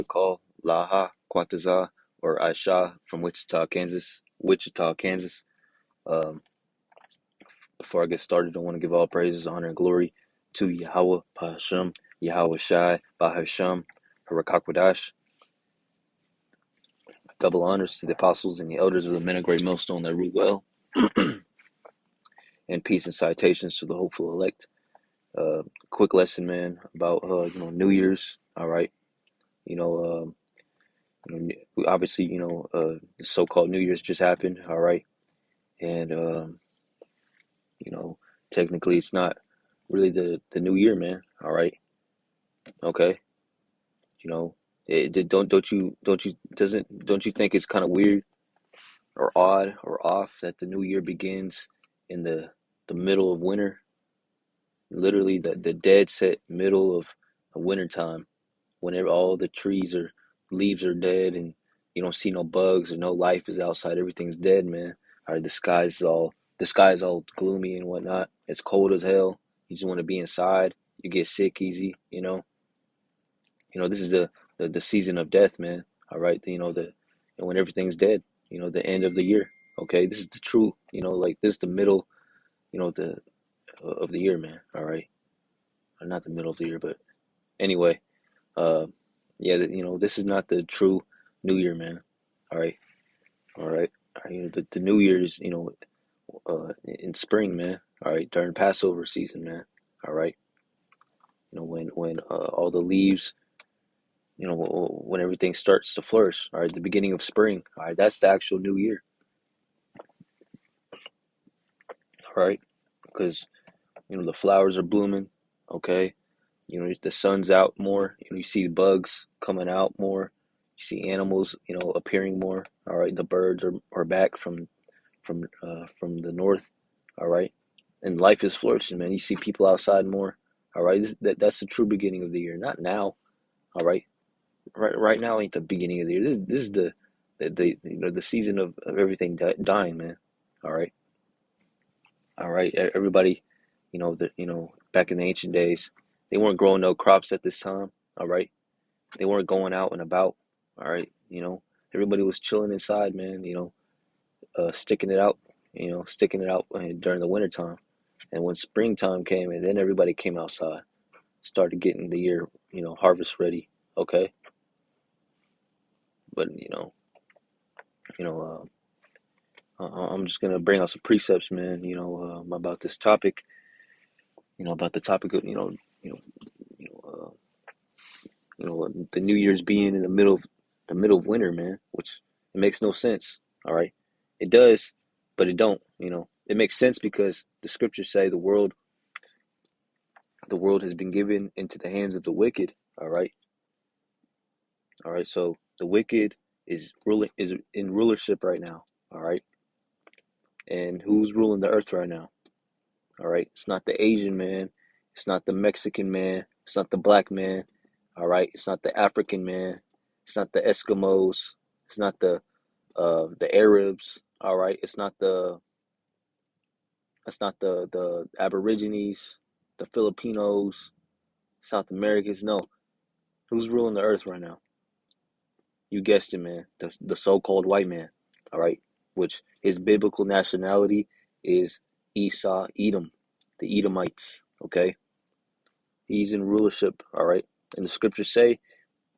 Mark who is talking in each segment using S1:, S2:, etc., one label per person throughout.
S1: call Laha Quataza or Aisha from Wichita, Kansas. Wichita, Kansas. Um, Before I get started, I want to give all praises, honor, and glory to Yahweh Bahasham, Yahweh Shai, Bahasham, Harakakwadash. Double honors to the apostles and the elders of the men of great millstone that rule well, and peace and citations to the hopeful elect. Quick lesson, man, about New Year's. All right, you know, obviously, the so-called New Year's just happened. All right, and you know, technically, it's not really the new year, man. All right, okay, you know, don't you think it's kind of weird or odd or off that the new year begins in the middle of winter, literally the dead set middle of winter time, whenever all the trees or leaves are dead and you don't see no bugs or no life is outside, everything's dead, man. All right, the sky is all gloomy and whatnot. It's cold as hell. You just want to be inside. You get sick easy, this is the season of death, man. All right, when everything's dead, the end of the year. Okay, this is the true, like this is the middle, the of the year, man. All right, or not the middle of the year, but anyway, uh, yeah, this is not the true New Year, man. All right, all right. The New Year is, in spring, man. All right, during Passover season, man. All right, when all the leaves, when everything starts to flourish. All right, the beginning of spring. All right, that's the actual New Year. All right, because the flowers are blooming. Okay, the sun's out more. You see bugs coming out more. You see animals, appearing more. All right, the birds are back from the north. All right, and life is flourishing, man. You see people outside more. All right, that's the true beginning of the year. Not now. All right, right now ain't the beginning of the year. This is the season of everything dying, man. All right, all right. Everybody, back in the ancient days, they weren't growing no crops at this time. All right, they weren't going out and about. All right, everybody was chilling inside, man. Sticking it out. Sticking it out during the winter time. And when springtime came, and then everybody came outside, started getting the year, harvest ready. Okay, but you know, I'm just gonna bring out some precepts, man. About this topic. About the topic of you know, you know, the New Year's being in the middle of winter, man. Which it makes no sense. All right, it does, but it don't. It makes sense because the scriptures say the world has been given into the hands of the wicked. All right, all right. So the wicked is in rulership right now. All right, and who's ruling the earth right now? All right, it's not the Asian man, it's not the Mexican man, it's not the black man. All right, it's not the African man, it's not the Eskimos, it's not the Arabs. All right, it's not the Aborigines, the Filipinos, South Americans. No, who's ruling the earth right now? You guessed it, man. The so-called white man. All right, which his biblical nationality is Esau, Edom, the Edomites. Okay, he's in rulership. All right, and the scriptures say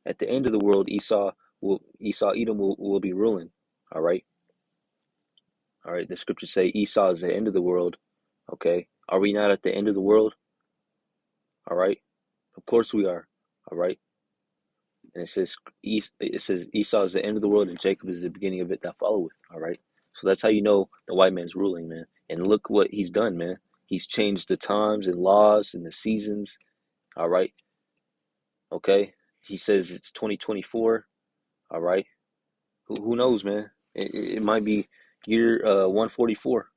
S1: at the end of the world, Edom will be ruling. All right, all right. The scriptures say Esau is the end of the world. Okay, are we not at the end of the world? All right, of course we are. All right, and it says Esau is the end of the world and Jacob is the beginning of it that followeth. All right, so that's how you know the white man's ruling, man. And look what he's done, man. He's changed the times and laws and the seasons. All right, okay. He says it's 2024. All right, who knows, man? It might be year 144.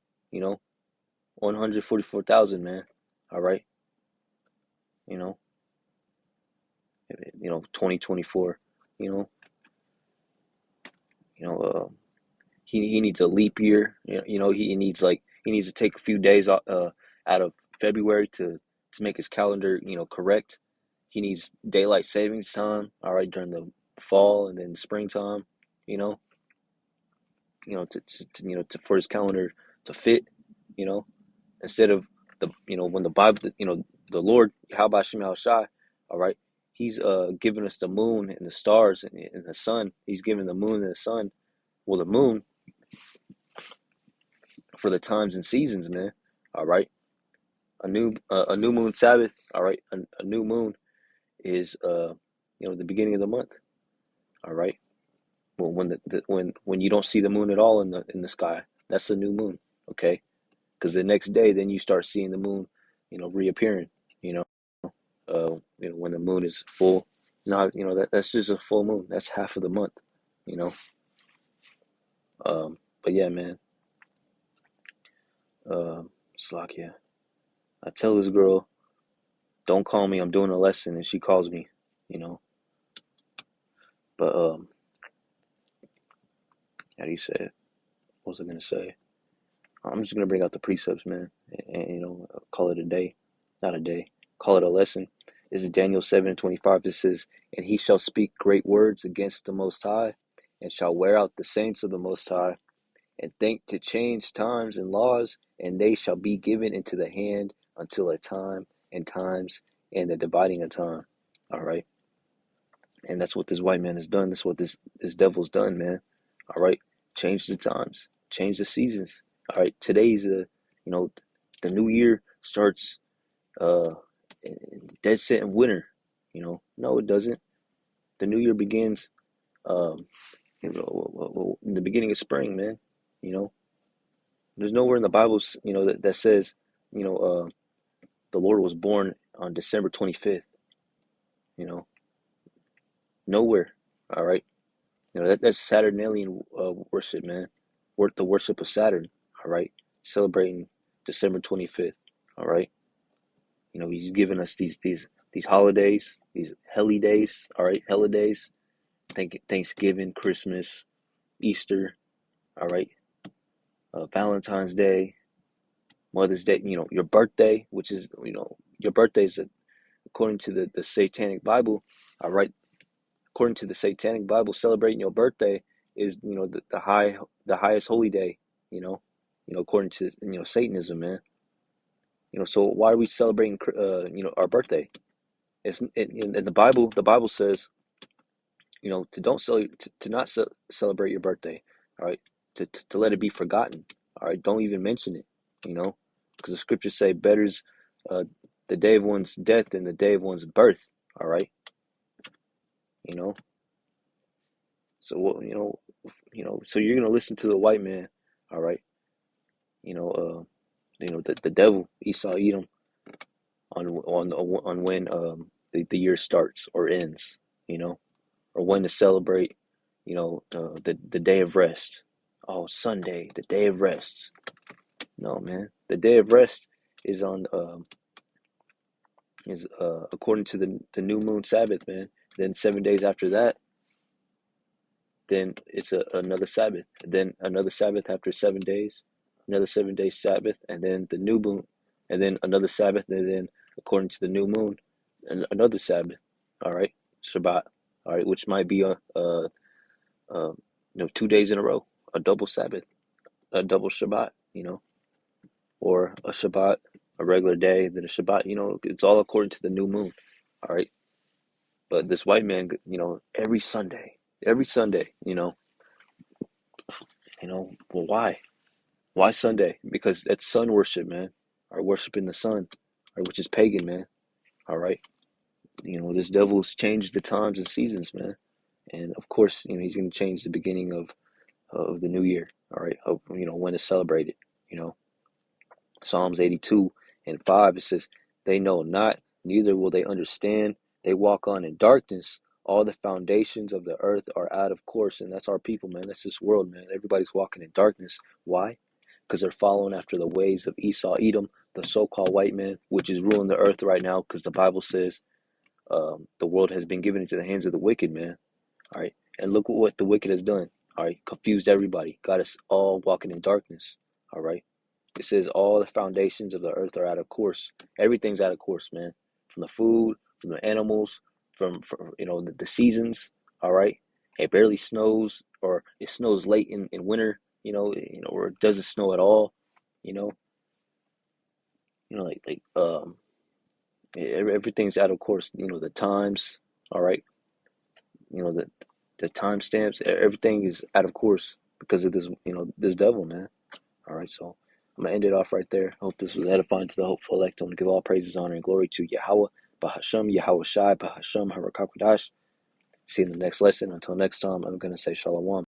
S1: 144,000, man. All right, you know, 2024. You know, you know. He needs a leap year. He needs to take a few days out of February to make his calendar correct. He needs daylight savings time. All right, during fall and then springtime, you know, for his calendar to fit, you know, instead of when the Bible, the Lord, Yahweh Shem Shai, all right, he's giving us the moon and the stars and the sun. He's giving the moon and the sun, well, the moon for the times and seasons, man. All right, a new moon Sabbath. All right, a new moon is the beginning of the month. All right, well, when you don't see the moon at all in the sky, that's the new moon. Okay, because the next day, then you start seeing the moon, reappearing. You know, when the moon is full. Not, that's just a full moon. That's half of the month. You know, but yeah, man. It's like, yeah. I tell this girl, don't call me. I'm doing a lesson, and she calls me. You know, but how do you say it? What was I gonna say? I'm just gonna bring out the precepts, man, and call it a day, not a day. Call it a lesson. This is Daniel 7:25. It says, "And he shall speak great words against the Most High, and shall wear out the saints of the Most High, and think to change times and laws, and they shall be given into the hand until a time and times and the dividing of time." All right, and that's what this white man has done. That's what this devil's done, man. All right, change the times, change the seasons. All right, today's the new year starts uh dead set in winter. No, it doesn't. The new year begins um in the beginning of spring, man. You know, there's nowhere in the Bible, that says, you know, uh, the Lord was born on December 25th. You know, nowhere. All right, that's Saturnalian worship, man. The worship of Saturn. All right, celebrating December 25th. All right, he's given us these holidays, these helly days. All right, holidays. Thanksgiving, Christmas, Easter. All right, Valentine's Day, Mother's Day. Your birthday, which is your birthday is according to the Satanic Bible. All right, according to the Satanic Bible, celebrating your birthday is the highest holy day. You know, according to Satanism, man. So why are we celebrating our birthday? It's in the Bible. The Bible says to don't to not celebrate your birthday. All right, to let it be forgotten. All right, don't even mention it. Because the scriptures say better's uh, the day of one's death than the day of one's birth. All right, you know. So what So you're gonna listen to the white man. All right, you know. The devil Esau Edom on when the year starts or ends. You know, or when to celebrate. The day of rest. Oh, Sunday, the day of rest. No, man, the day of rest is on is according to the new moon Sabbath, man. Then 7 days after that, then it's another Sabbath. Then another Sabbath after 7 days, another 7 day Sabbath, and then the new moon, and then another Sabbath, and then according to the new moon, another Sabbath. All right, Shabbat. All right, which might be uh, 2 days in a row, a double Sabbath, a double Shabbat. Or a Shabbat, a regular day, then a Shabbat. It's all according to the new moon. All right. But this white man, every Sunday, well, why? Why Sunday? Because it's sun worship, man. Or worshiping the sun, or which is pagan, man. All right. This devil's changed the times and seasons, man. And of course, he's going to change the beginning of the new year. All right. When to celebrate it. Psalms 82:5, it says, "They know not, neither will they understand. They walk on in darkness. All the foundations of the earth are out of course." And that's our people, man. That's this world, man. Everybody's walking in darkness. Why? Because they're following after the ways of Esau, Edom, the so-called white man, which is ruling the earth right now. Because the Bible says the world has been given into the hands of the wicked, man. All right, and look what the wicked has done. All right, confused everybody, got us all walking in darkness. All right. It says all the foundations of the earth are out of course. Everything's out of course, man. From the food, from the animals, from the seasons. All right, it barely snows, or it snows late in winter. Or it doesn't snow at all. You know, everything's out of course. The times. All right, you know the timestamps. Everything is out of course because of this. This devil, man. All right, so I'm gonna end it off right there. I hope this was edifying to the hopeful elect. I want to give all praises, honor, and glory to Yahweh, Bahashem, Yahweh Shai, Bahashem, Harakakwadash. See you in the next lesson. Until next time, I'm gonna say Shalom.